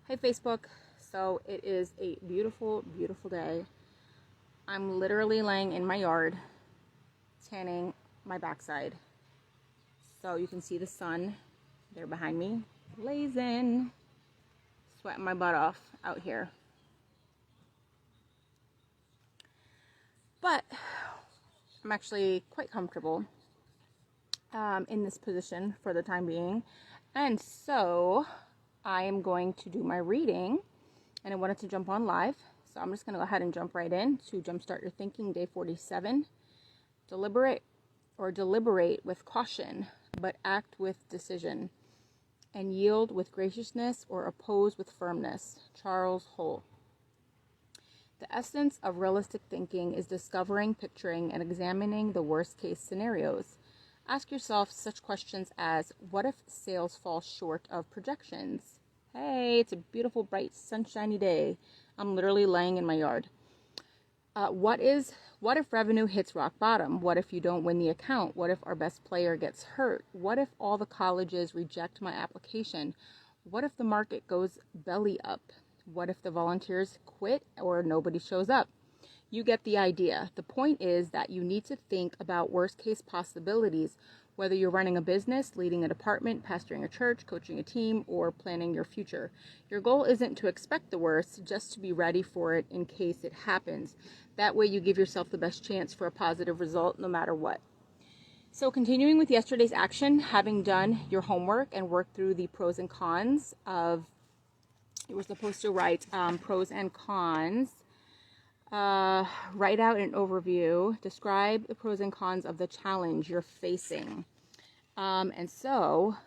Hey Facebook, so it is a beautiful, beautiful day. I'm literally laying in my yard, tanning my backside. So you can see the sun there behind me, blazing, sweating my butt off out here. But I'm actually quite comfortable in this position for the time being. And so I am going to do my reading, and I wanted to jump on live. So I'm just going to go ahead and jump right in to Jumpstart Your Thinking, day 47. Deliberate with caution, but act with decision, and yield with graciousness or oppose with firmness. Charles Hull. The essence of realistic thinking is discovering, picturing, and examining the worst-case scenarios. Ask yourself such questions as, what if sales fall short of projections? Hey, it's a beautiful, bright, sunshiny day. I'm literally laying in my yard. What if revenue hits rock bottom? What if you don't win the account? What if our best player gets hurt? What if all the colleges reject my application? What if the market goes belly up? What if the volunteers quit or nobody shows up? You get the idea. The point is that you need to think about worst case possibilities, whether you're running a business, leading a department, pastoring a church, coaching a team, or planning your future. Your goal isn't to expect the worst, just to be ready for it in case it happens. That way you give yourself the best chance for a positive result no matter what. So continuing with yesterday's action, having done your homework and worked through the pros and cons of, you were supposed to write pros and cons. Write out an overview, describe the pros and cons of the challenge you're facing. And so,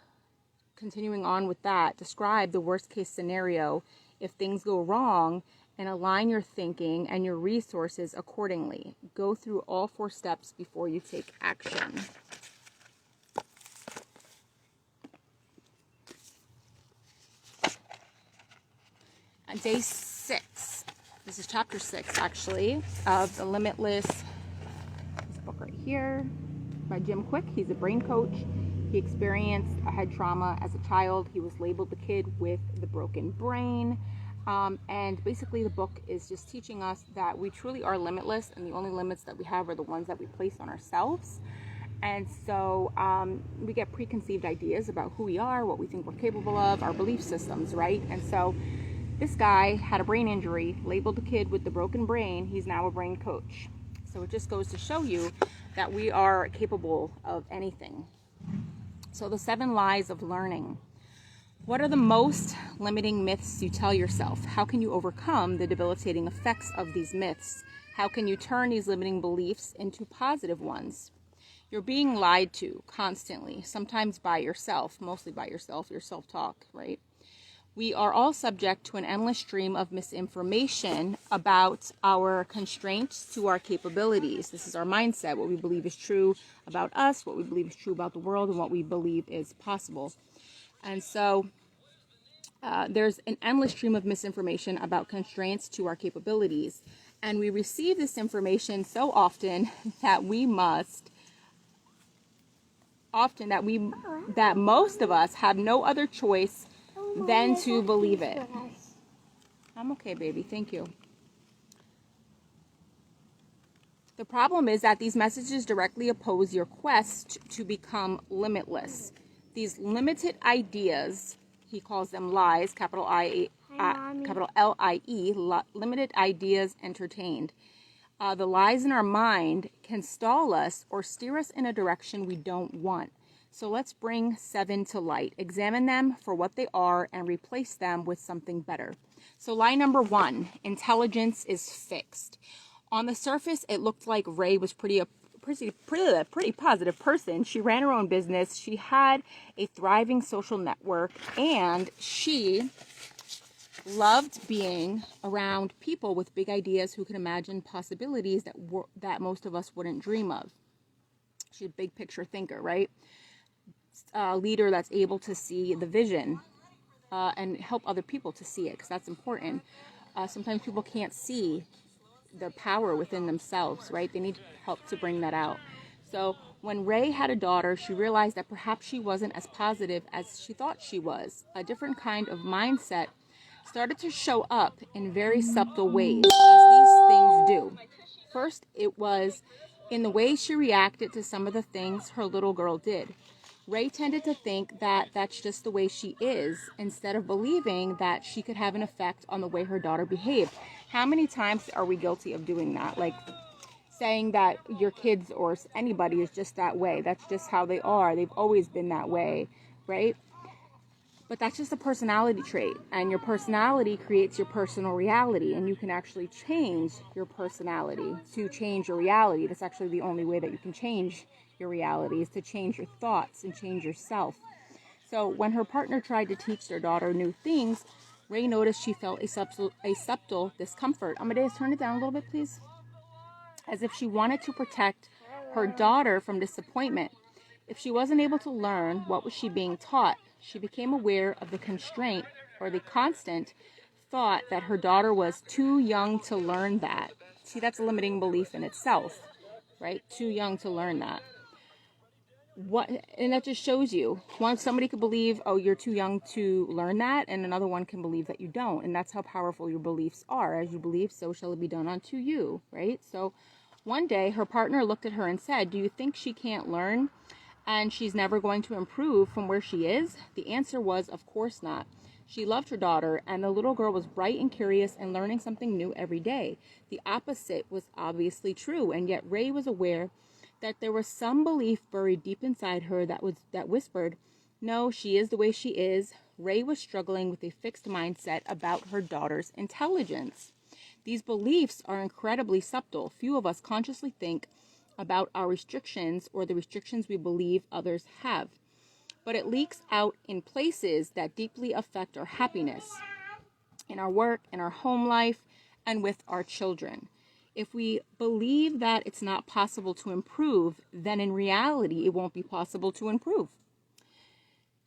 continuing on with that, describe the worst case scenario if things go wrong, and align your thinking and your resources accordingly. Go through all 4 steps before you take action. Day 6. This is chapter 6, actually, of the Limitless. This book right here by Jim Quick. He's a brain coach. He experienced a head trauma as a child. He was labeled the kid with the broken brain. And basically the book is just teaching us that we truly are limitless, and the only limits that we have are the ones that we place on ourselves. And so we get preconceived ideas about who we are, what we think we're capable of, our belief systems, right? And so this guy had a brain injury, labeled the kid with the broken brain. He's now a brain coach. So it just goes to show you that we are capable of anything. So the 7 lies of learning. What are the most limiting myths you tell yourself? How can you overcome the debilitating effects of these myths? How can you turn these limiting beliefs into positive ones? You're being lied to constantly, sometimes by yourself, mostly by yourself, your self-talk, right? We are all subject to an endless stream of misinformation about our constraints to our capabilities. This is our mindset, what we believe is true about us, what we believe is true about the world, and what we believe is possible. And so there's an endless stream of misinformation about constraints to our capabilities. And we receive this information so often that that most of us have no other choice than to believe it. I'm okay, baby. Thank you. The problem is that these messages directlie oppose your quest to become limitless. These limited ideas, he calls them lies, capital L-I-E, limited ideas entertained. The lies in our mind can stall us or steer us in a direction we don't want. So let's bring 7 to light. Examine them for what they are and replace them with something better. So lie number 1, intelligence is fixed. On the surface, it looked like Ray was pretty positive person. She ran her own business. She had a thriving social network, and she loved being around people with big ideas who could imagine possibilities that most of us wouldn't dream of. She's a big picture thinker, right? Leader that's able to see the vision and help other people to see it, because that's important. Sometimes people can't see the power within themselves, right? They need help to bring that out. So when Ray had a daughter, she realized that perhaps she wasn't as positive as she thought she was. A different kind of mindset started to show up in very subtle ways, as these things do. First, it was in the way she reacted to some of the things her little girl did. Ray tended to think that that's just the way she is, instead of believing that she could have an effect on the way her daughter behaved. How many times are we guilty of doing that? Like saying that your kids or anybody is just that way. That's just how they are. They've always been that way, right? But that's just a personality trait, and your personality creates your personal reality, and you can actually change your personality to change your reality. That's actually the only way that you can change your reality, is to change your thoughts and change yourself. So when her partner tried to teach their daughter new things, Ray noticed she felt a subtle discomfort. Amadeus, turn it down a little bit, please. As if she wanted to protect her daughter from disappointment. If she wasn't able to learn what was she being taught, she became aware of the constraint or the constant thought that her daughter was too young to learn that. See, that's a limiting belief in itself, right? Too young to learn that. And that just shows you, somebody could believe, oh, you're too young to learn that, and another one can believe that you don't. And that's how powerful your beliefs are. As you believe, so shall it be done unto you, right? So one day her partner looked at her and said, do you think she can't learn and she's never going to improve from where she is? The answer was, of course not. She loved her daughter, and the little girl was bright and curious and learning something new every day. The opposite was obviously true, and yet Ray was aware that there was some belief buried deep inside her that whispered, no, she is the way she is. Ray was struggling with a fixed mindset about her daughter's intelligence. These beliefs are incredibly subtle. Few of us consciously think about our restrictions or the restrictions we believe others have. But it leaks out in places that deeply affect our happiness, in our work, in our home life, and with our children. If we believe that it's not possible to improve, then in reality, it won't be possible to improve.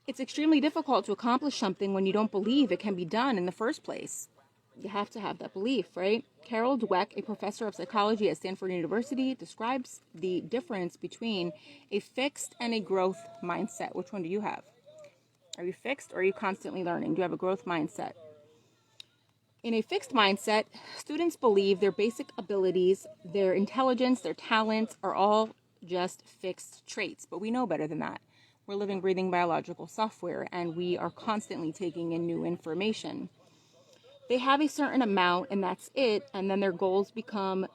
It's extremely difficult to accomplish something when you don't believe it can be done in the first place. You have to have that belief, right? Carol Dweck, a professor of psychology at Stanford University, describes the difference between a fixed and a growth mindset. Which one do you have? Are you fixed or are you constantly learning? Do you have a growth mindset? In a fixed mindset, students believe their basic abilities, their intelligence, their talents are all just fixed traits. But we know better than that. We're living, breathing biological software, and we are constantly taking in new information. They have a certain amount, and that's it, and then their goals become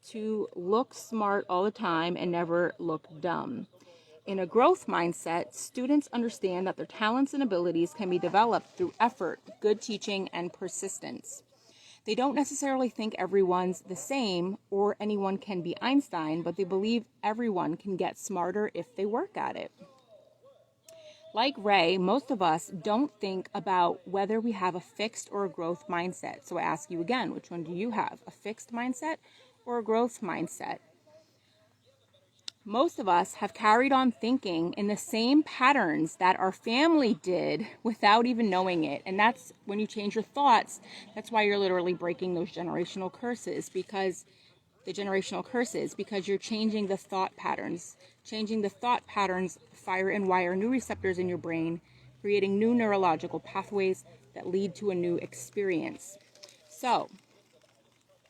to look smart all the time and never look dumb. In a growth mindset, students understand that their talents and abilities can be developed through effort, good teaching, and persistence. They don't necessarily think everyone's the same or anyone can be Einstein, but they believe everyone can get smarter if they work at it. Like Ray, most of us don't think about whether we have a fixed or a growth mindset. So I ask you again, which one do you have? A fixed mindset or a growth mindset? Most of us have carried on thinking in the same patterns that our family did without even knowing it. And that's when you change your thoughts. That's why you're literally breaking those generational curses, because you're changing the thought patterns. Changing the thought patterns fire and wire new receptors in your brain, creating new neurological pathways that lead to a new experience. So,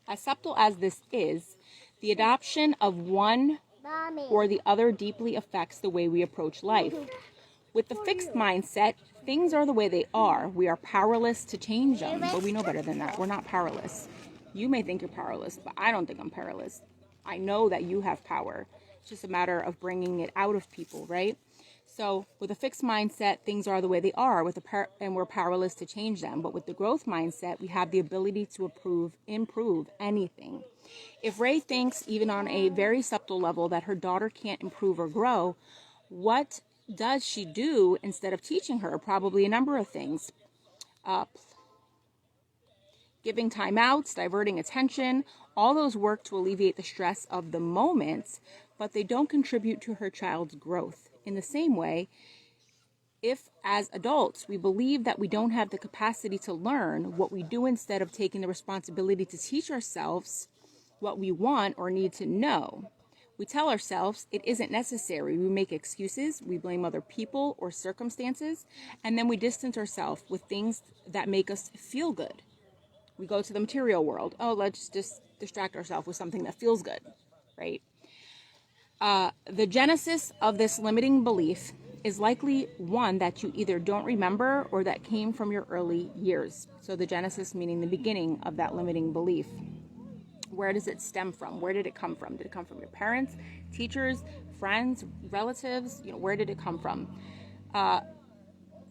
as subtle as this is, the adoption of one or the other deeply affects the way we approach life. With the fixed mindset, things are the way they are. We are powerless to change them, but we know better than that. We're not powerless. You may think you're powerless, but I don't think I'm powerless. I know that you have power. It's just a matter of bringing it out of people, right? So with a fixed mindset, things are the way they are, and we're powerless to change them. But with the growth mindset, we have the ability to improve anything. If Ray thinks, even on a very subtle level, that her daughter can't improve or grow, what does she do instead of teaching her? Probably a number of things. Giving timeouts, diverting attention, all those work to alleviate the stress of the moment, but they don't contribute to her child's growth. In the same way, if as adults we believe that we don't have the capacity to learn, what we do instead of taking the responsibility to teach ourselves what we want or need to know, We tell ourselves it isn't necessary. We make excuses, we blame other people or circumstances, and then we distance ourselves with things that make us feel good. We go to the material world. Oh, let's just distract ourselves with something that feels good, right? The genesis of this limiting belief is likely one that you either don't remember or that came from your early years. So the genesis meaning the beginning of that limiting belief. Where does it stem from? Where did it come from? Did it come from your parents, teachers, friends, relatives? Where did it come from?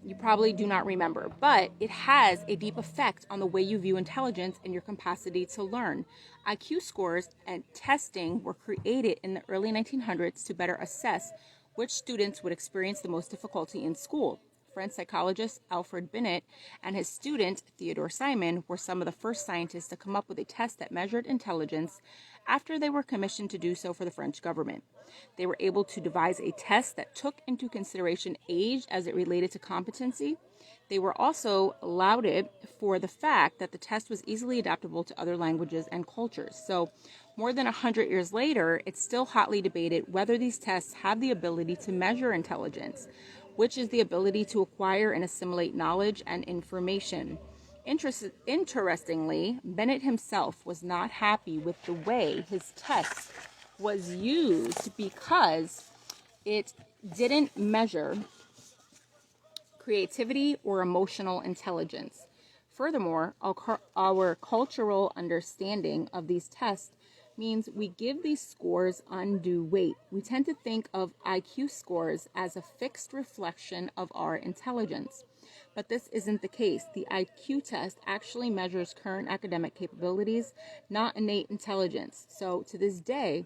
You probably do not remember, but it has a deep effect on the way you view intelligence and your capacity to learn. IQ scores and testing were created in the early 1900s to better assess which students would experience the most difficulty in school. French psychologist Alfred Binet and his student Theodore Simon were some of the first scientists to come up with a test that measured intelligence after they were commissioned to do so for the French government. They were able to devise a test that took into consideration age as it related to competency. They were also lauded for the fact that the test was easily adaptable to other languages and cultures. So more than 100 years later, it's still hotly debated whether these tests have the ability to measure intelligence, which is the ability to acquire and assimilate knowledge and information. Interestingly, Bennett himself was not happy with the way his test was used because it didn't measure creativity or emotional intelligence. Furthermore, our cultural understanding of these tests means we give these scores undue weight. We tend to think of IQ scores as a fixed reflection of our intelligence. But this isn't the case. The IQ test actually measures current academic capabilities, not innate intelligence. So to this day,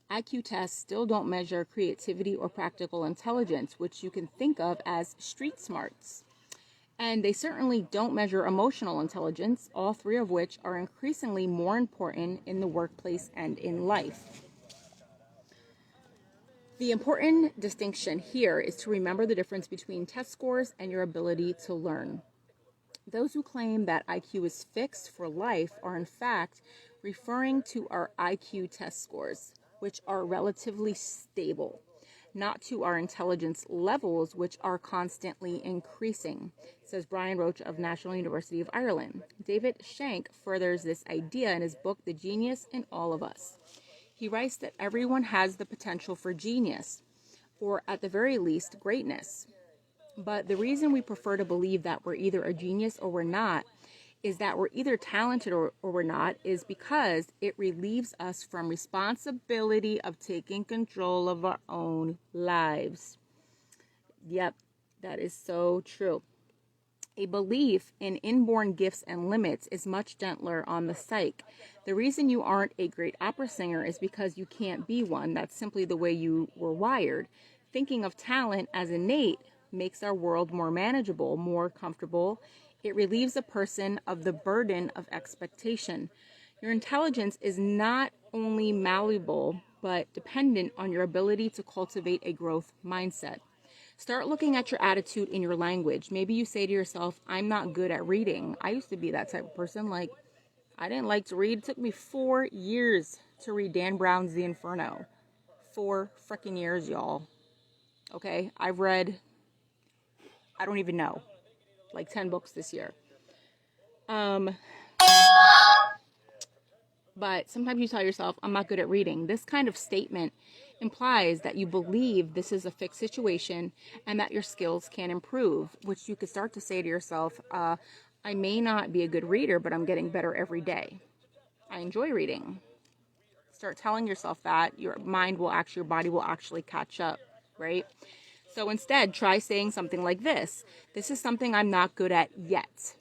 IQ tests still don't measure creativity or practical intelligence, which you can think of as street smarts. And they certainly don't measure emotional intelligence, all three of which are increasingly more important in the workplace and in life. The important distinction here is to remember the difference between test scores and your ability to learn. Those who claim that IQ is fixed for life are in fact referring to our IQ test scores, which are relatively stable, not to our intelligence levels, which are constantly increasing, says Brian Roach of National University of Ireland. David Shank furthers this idea in his book, The Genius in All of Us. He writes that everyone has the potential for genius, or at the very least, greatness. But the reason we prefer to believe that we're either a genius or we're not is that we're either talented or we're not is because it relieves us from responsibility of taking control of our own lives. Yep, that is so true. A belief in inborn gifts and limits is much gentler on the psyche. The reason you aren't a great opera singer is because you can't be one. That's simply the way you were wired. Thinking of talent as innate makes our world more manageable, more comfortable. It relieves a person of the burden of expectation. Your intelligence is not only malleable, but dependent on your ability to cultivate a growth mindset. Start looking at your attitude in your language. Maybe you say to yourself, I'm not good at reading. I used to be that type of person. I didn't like to read. It took me 4 years to read Dan Brown's The Inferno. 4 freaking years, y'all. Okay? I've read, I don't even know, 10 books this year. But sometimes you tell yourself, I'm not good at reading. This kind of statement implies that you believe this is a fixed situation and that your skills can improve, which you could start to say to yourself, I may not be a good reader, but I'm getting better every day. I enjoy reading. Start telling yourself that. Your body will actually catch up, right? So instead, try saying something like this. This is something I'm not good at yet.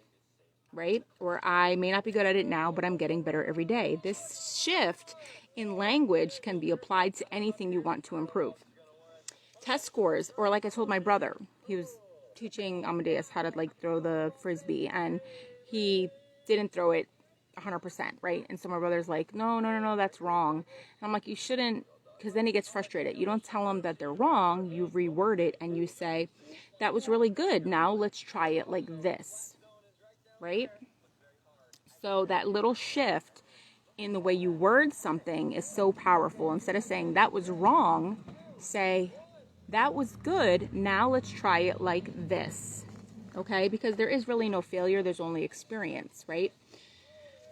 Right? Or I may not be good at it now, but I'm getting better every day. This shift in language can be applied to anything you want to improve. Test scores, or like I told my brother, he was teaching Amadeus how to throw the frisbee, and he didn't throw it 100%, right? And so my brother's like, no, that's wrong. And I'm like, you shouldn't, because then he gets frustrated. You don't tell him that they're wrong, you reword it and you say, that was really good. Now let's try it like this. Right? So that little shift in the way you word something is so powerful. Instead of saying that was wrong, say that was good, now let's try it like this. Okay? Because there is really no failure, there's only experience, right?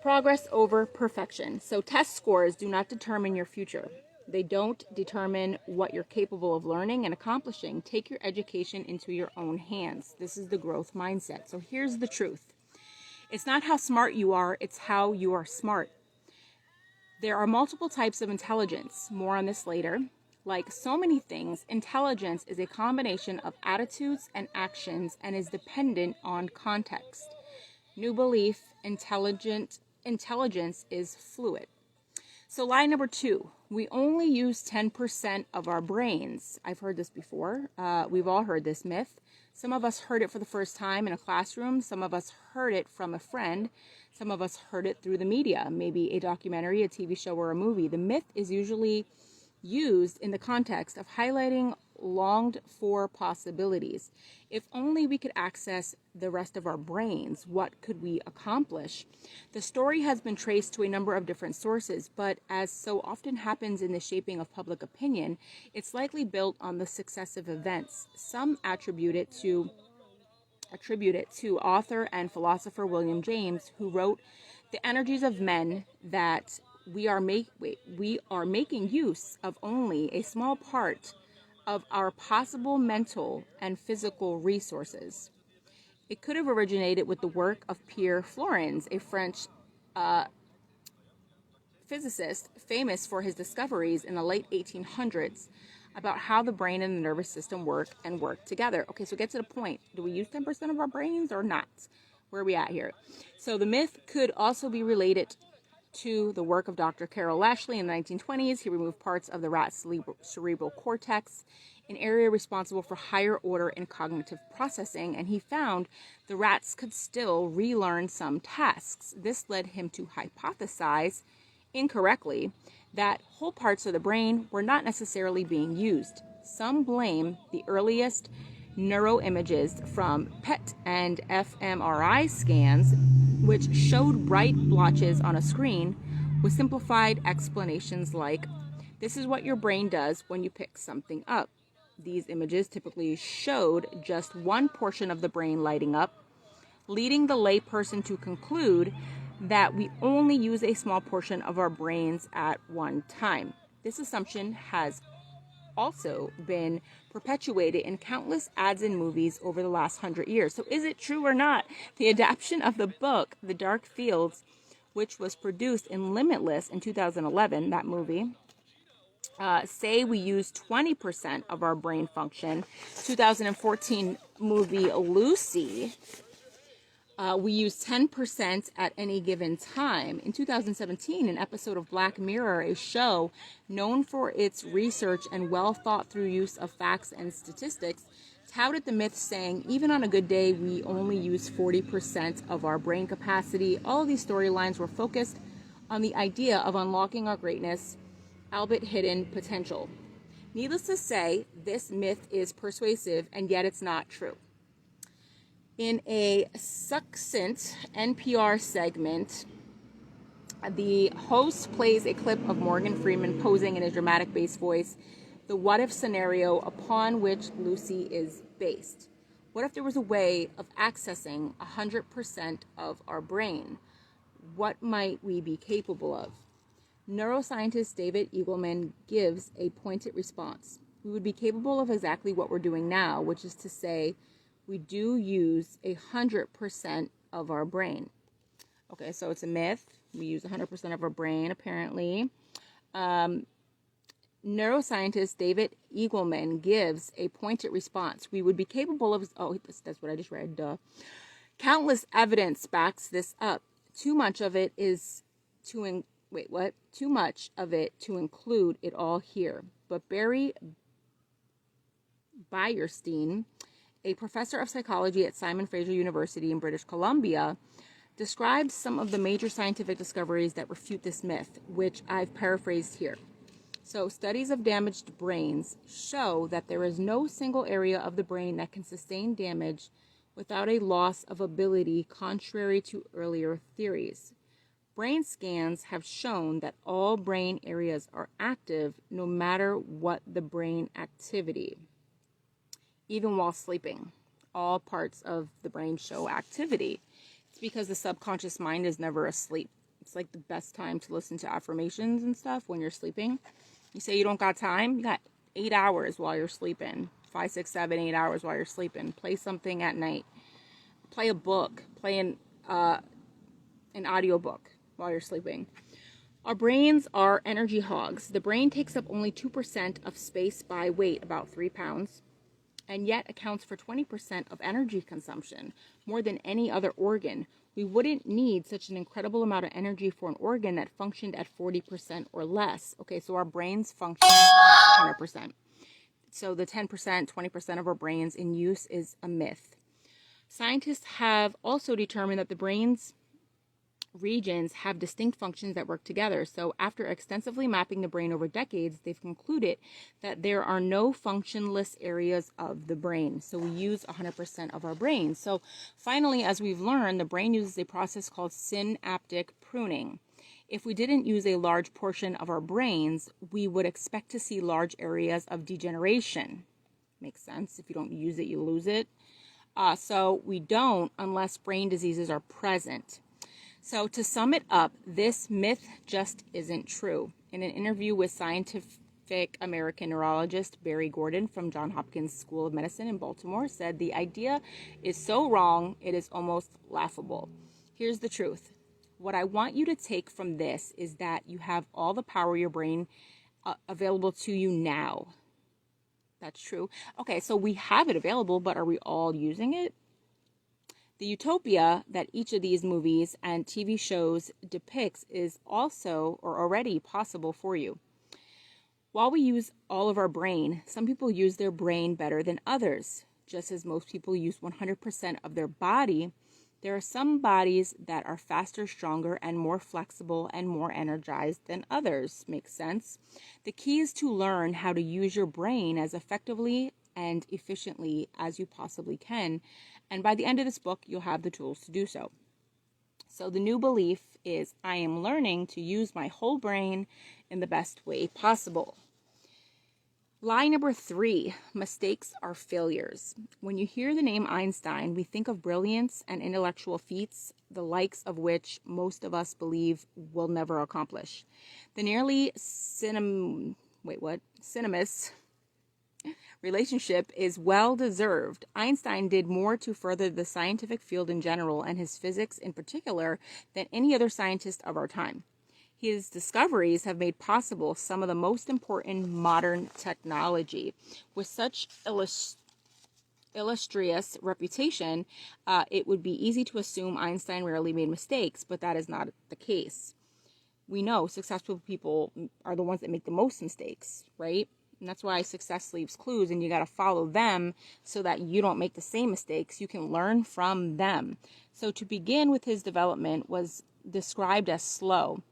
Progress over perfection. So test scores do not determine your future. They don't determine what you're capable of learning and accomplishing. Take your education into your own hands. This is the growth mindset. So here's the truth. It's not how smart you are, it's how you are smart. There are multiple types of intelligence. More on this later. Like so many things, intelligence is a combination of attitudes and actions and is dependent on context. New belief, intelligence is fluid. So lie number 2, we only use 10% of our brains. I've heard this before. We've all heard this myth. Some of us heard it for the first time in a classroom. Some of us heard it from a friend. Some of us heard it through the media, maybe a documentary, a TV show, or a movie. The myth is usually used in the context of highlighting longed for possibilities. If only we could access the rest of our brains, what could we accomplish? The story has been traced to a number of different sources, but as so often happens in the shaping of public opinion, it's likely built on the successive events. Some attribute it to author and philosopher William James, who wrote, "The energies of men that we are making use of only a small part of our possible mental and physical resources." It could have originated with the work of Pierre Flourens, a French physicist famous for his discoveries in the late 1800s about how the brain and the nervous system work together. Okay, so get to the point. Do we use 10% of our brains or not? Where are we at here? So the myth could also be related to the work of Dr. Carol Lashley in the 1920s. He removed parts of the rat's cerebral cortex, an area responsible for higher order and cognitive processing, and he found the rats could still relearn some tasks. This led him to hypothesize, incorrectly, that whole parts of the brain were not necessarily being used. Some blame the earliest neuroimages from PET and fMRI scans, which showed bright blotches on a screen, with simplified explanations like, this is what your brain does when you pick something up. These images typically showed just one portion of the brain lighting up, leading the layperson to conclude that we only use a small portion of our brains at one time. This assumption has also been perpetuated in countless ads and movies over the last 100 years. So is it true or not? The adaptation of the book, The Dark Fields, which was produced in Limitless in 2011, that movie, say we use 20% of our brain function. 2014 movie Lucy, we use 10% at any given time. In 2017, an episode of Black Mirror, a show known for its research and well thought through use of facts and statistics, touted the myth saying, even on a good day, we only use 40% of our brain capacity. All of these storylines were focused on the idea of unlocking our greatness, albeit hidden potential. Needless to say, this myth is persuasive, and yet it's not true. In a succinct NPR segment, the host plays a clip of Morgan Freeman posing in his dramatic bass voice the what-if scenario upon which Lucy is based. What if there was a way of accessing 100% of our brain? What might we be capable of? Neuroscientist David Eagleman gives a pointed response. We would be capable of exactly what we're doing now, which is to say, we do use 100% of our brain. Okay, so it's a myth. We use 100% of our brain, apparently. Neuroscientist David Eagleman gives a pointed response. We would be capable of... Oh, that's what I just read. Duh. Countless evidence backs this up. Too much of it to include it all here. But Barry Beierstein, a professor of psychology at Simon Fraser University in British Columbia, describes some of the major scientific discoveries that refute this myth, which I've paraphrased here. So, studies of damaged brains show that there is no single area of the brain that can sustain damage without a loss of ability, contrary to earlier theories. Brain scans have shown that all brain areas are active no matter what the brain activity, even while sleeping. All parts of the brain show activity. It's because the subconscious mind is never asleep. It's like the best time to listen to affirmations and stuff when you're sleeping. You say you don't got time, you got 8 hours while you're sleeping. 5, 6, 7, 8 hours while you're sleeping. Play something at night. Play a book. Play an audio book while you're sleeping. Our brains are energy hogs. The brain takes up only 2% of space by weight, about 3 pounds, and yet accounts for 20% of energy consumption, more than any other organ. We wouldn't need such an incredible amount of energy for an organ that functioned at 40% or less. Okay, so our brains function at 100%. So the 10%, 20% of our brains in use is a myth. Scientists have also determined that the brain's regions have distinct functions that work together. So after extensively mapping the brain over decades, they've concluded that there are no functionless areas of the brain. So we use 100% of our brain. So finally, as we've learned, the brain uses a process called synaptic pruning. If we didn't use a large portion of our brains, we would expect to see large areas of degeneration. Makes sense. If you don't use it, you lose it. So we don't unless brain diseases are present. So to sum it up, this myth just isn't true. In an interview with Scientific American neurologist Barry Gordon from Johns Hopkins School of Medicine in Baltimore said, the idea is so wrong, it is almost laughable. Here's the truth. What I want you to take from this is that you have all the power of your brain available to you now. That's true. Okay, so we have it available, but are we all using it? The utopia that each of these movies and TV shows depicts is also or already possible for you. While we use all of our brain, some people use their brain better than others. Just as most people use 100% of their body, there are some bodies that are faster, stronger, and more flexible and more energized than others. Makes sense? The key is to learn how to use your brain as effectively and efficiently as you possibly can. And by the end of this book, you'll have the tools to do so. So the new belief is, I am learning to use my whole brain in the best way possible. Lie number 3, mistakes are failures. When you hear the name Einstein, we think of brilliance and intellectual feats, the likes of which most of us believe will never accomplish. The nearly synonymous relationship is well deserved. Einstein did more to further the scientific field in general and his physics in particular than any other scientist of our time. His discoveries have made possible some of the most important modern technology. With such illustrious reputation, it would be easy to assume Einstein rarely made mistakes, but that is not the case. We know successful people are the ones that make the most mistakes, right? And that's why success leaves clues, and you got to follow them so that you don't make the same mistakes. You can learn from them. So to begin with, his development was described as slow.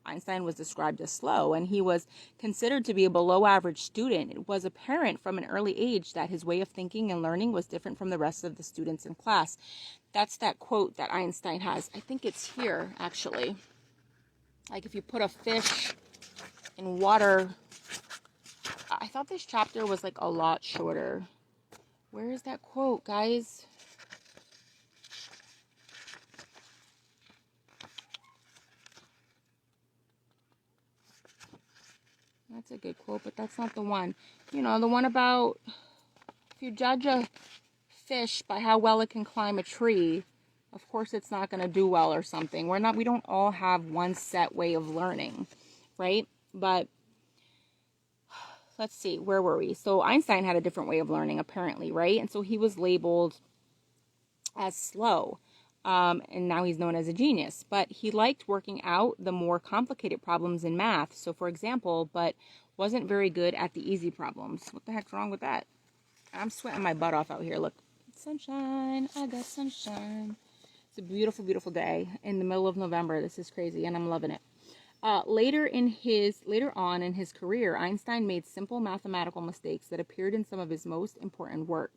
Einstein was described as slow, and he was considered to be a below average student. It was apparent from an early age that his way of thinking and learning was different from the rest of the students in class. That's that quote that Einstein has. I think it's here, actually. Like if you put a fish in water. I thought this chapter was like a lot shorter. Where is that quote, guys? That's a good quote, but that's not the one. You know, the one about if you judge a fish by how well it can climb a tree, of course it's not going to do well or something. We don't all have one set way of learning, right? But let's see, where were we? So Einstein had a different way of learning, apparently, right? And so he was labeled as slow. And now he's known as a genius. But he liked working out the more complicated problems in math. So, for example, but wasn't very good at the easy problems. What the heck's wrong with that? I'm sweating my butt off out here. Look, sunshine. I got sunshine. It's a beautiful, beautiful day in the middle of November. This is crazy, and I'm loving it. Later on in his career, Einstein made simple mathematical mistakes that appeared in some of his most important work.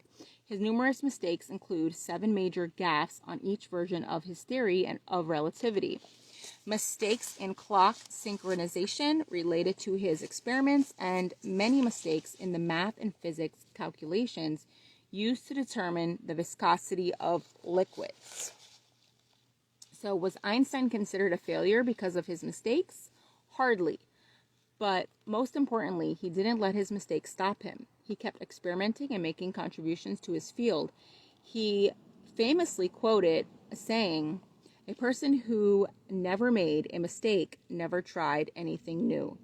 His numerous mistakes include 7 major gaffes on each version of his theory and of relativity. mistakes in clock synchronization related to his experiments, and many mistakes in the math and physics calculations used to determine the viscosity of liquids. So was Einstein considered a failure because of his mistakes? Hardly. But most importantly, he didn't let his mistakes stop him. He kept experimenting and making contributions to his field. He famously quoted a saying, "A person who never made a mistake never tried anything new."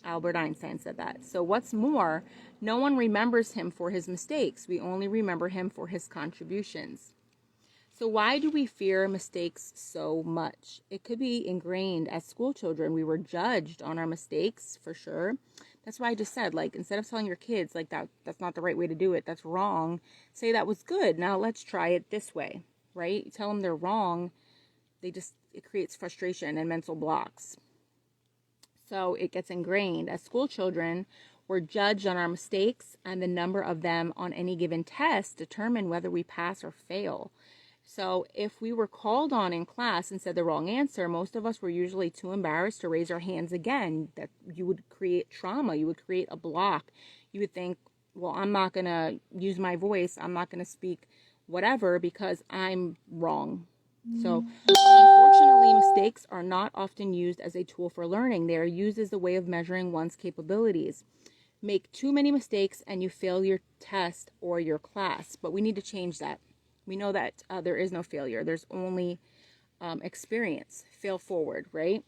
Albert Einstein said that. So what's more, no one remembers him for his mistakes. We only remember him for his contributions. So why do we fear mistakes so much? It could be ingrained as school children. We were judged on our mistakes, for sure. That's why I just said, like, instead of telling your kids, like, that's not the right way to do it, that's wrong, say that was good, now let's try it this way, right? You tell them they're wrong, it creates frustration and mental blocks. So it gets ingrained. As school children, we're judged on our mistakes, and the number of them on any given test determine whether we pass or fail. So if we were called on in class and said the wrong answer, most of us were usually too embarrassed to raise our hands again. That you would create trauma. You would create a block. You would think, well, I'm not going to use my voice. I'm not going to speak whatever because I'm wrong. So unfortunately, mistakes are not often used as a tool for learning. They are used as a way of measuring one's capabilities. Make too many mistakes and you fail your test or your class. But we need to change that. We know that there is no failure. There's only experience. Fail forward, right?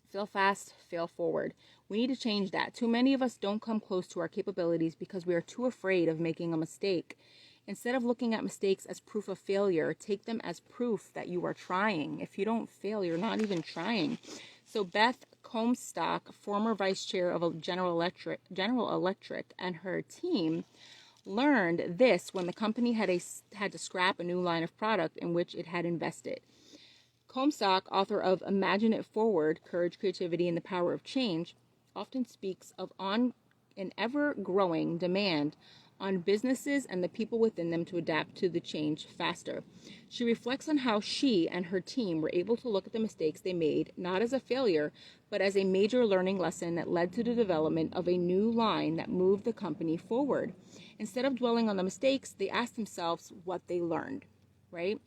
Fail fast, fail forward. We need to change that. Too many of us don't come close to our capabilities because we are too afraid of making a mistake. Instead of looking at mistakes as proof of failure, take them as proof that you are trying. If you don't fail, you're not even trying. So Beth Comstock, former vice chair of General Electric, and her team learned this when the company had to scrap a new line of product in which it had invested. Comstock, author of Imagine It Forward, Courage, Creativity, and the Power of Change, often speaks of an ever-growing demand on businesses and the people within them to adapt to the change faster. She reflects on how she and her team were able to look at the mistakes they made not as a failure, but as a major learning lesson that led to the development of a new line that moved the company forward. Instead of dwelling on the mistakes, they asked themselves what they learned, right?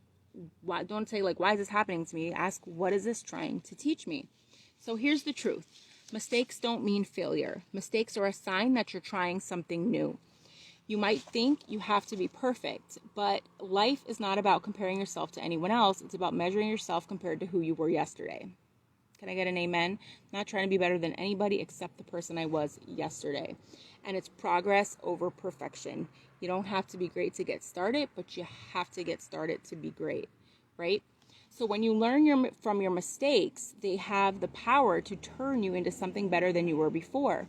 Don't say, like, why is this happening to me? Ask, what is this trying to teach me? So here's the truth. Mistakes don't mean failure. Mistakes are a sign that you're trying something new. You might think you have to be perfect, but life is not about comparing yourself to anyone else. It's about measuring yourself compared to who you were yesterday. Can I get an amen? I'm not trying to be better than anybody except the person I was yesterday. And it's progress over perfection. You don't have to be great to get started, but you have to get started to be great, right? So when you learn from your mistakes, they have the power to turn you into something better than you were before.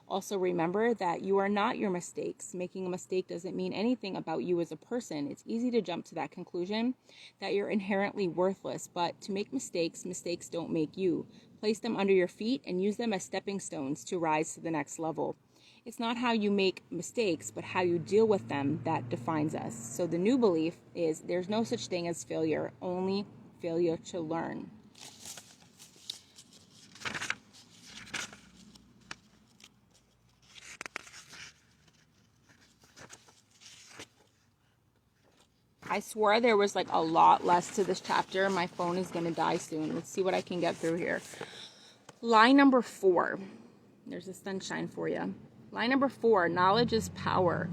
Also remember that you are not your mistakes. Making a mistake doesn't mean anything about you as a person. It's easy to jump to that conclusion that you're inherently worthless, but to make mistakes don't make you. Place them under your feet and use them as stepping stones to rise to the next level. It's not how you make mistakes, but how you deal with them that defines us. So the new belief is there's no such thing as failure, only failure to learn. I swore there was like a lot less to this chapter. My phone is going to die soon. Let's see what I can get through here. Line number 4. There's the sunshine for you. Line number 4, knowledge is power.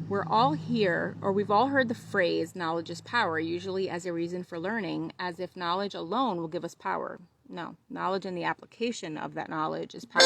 We're all here, or we've all heard the phrase knowledge is power, usually as a reason for learning, as if knowledge alone will give us power. No, knowledge and the application of that knowledge is power.